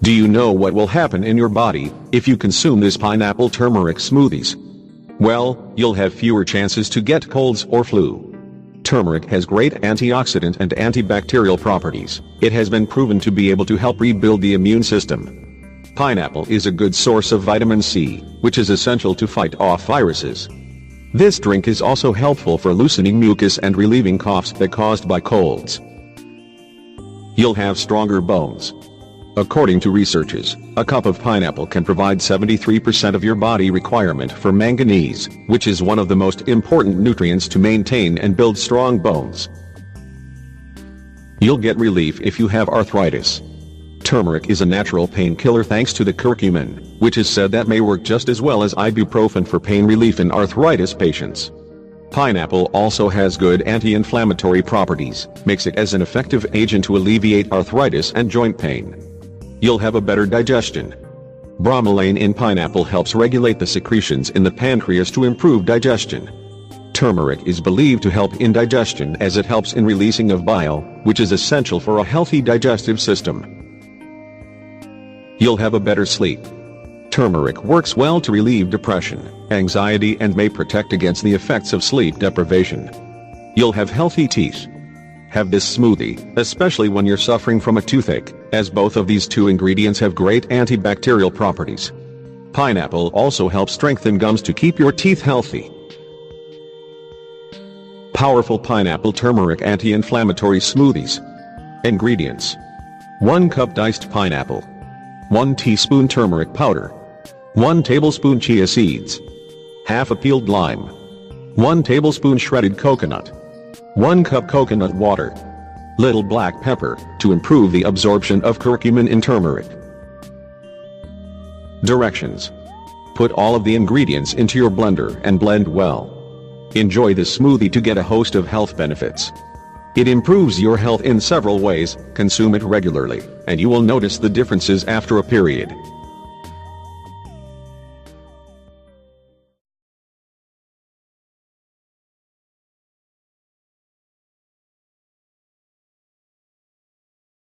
Do you know what will happen in your body if you consume this pineapple turmeric smoothies? Well, you'll have fewer chances to get colds or flu. Turmeric has great antioxidant and antibacterial properties. It has been proven to be able to help rebuild the immune system. Pineapple is a good source of vitamin C, which is essential to fight off viruses. This drink is also helpful for loosening mucus and relieving coughs that caused by colds. You'll have stronger bones. According to researchers, a cup of pineapple can provide 73% of your body requirement for manganese, which is one of the most important nutrients to maintain and build strong bones. You'll get relief if you have arthritis. Turmeric is a natural painkiller thanks to the curcumin, which is said that may work just as well as ibuprofen for pain relief in arthritis patients. Pineapple also has good anti-inflammatory properties, makes it as an effective agent to alleviate arthritis and joint pain. You'll have a better digestion. Bromelain in pineapple helps regulate the secretions in the pancreas to improve digestion. Turmeric is believed to help in digestion as it helps in releasing of bile, which is essential for a healthy digestive system. You'll have a better sleep. Turmeric works well to relieve depression, anxiety, and may protect against the effects of sleep deprivation. You'll have healthy teeth. Have this smoothie, especially when you're suffering from a toothache, as both of these two ingredients have great antibacterial properties. Pineapple also helps strengthen gums to keep your teeth healthy. Powerful pineapple turmeric anti-inflammatory smoothies. Ingredients: 1 cup diced pineapple, 1 teaspoon turmeric powder, 1 tablespoon chia seeds, half a peeled lime, 1 tablespoon shredded coconut, 1 cup coconut water, little black pepper, to improve the absorption of curcumin in turmeric. Directions: put all of the ingredients into your blender and blend well. Enjoy this smoothie to get a host of health benefits. It improves your health in several ways. Consume it regularly, and you will notice the differences after a period.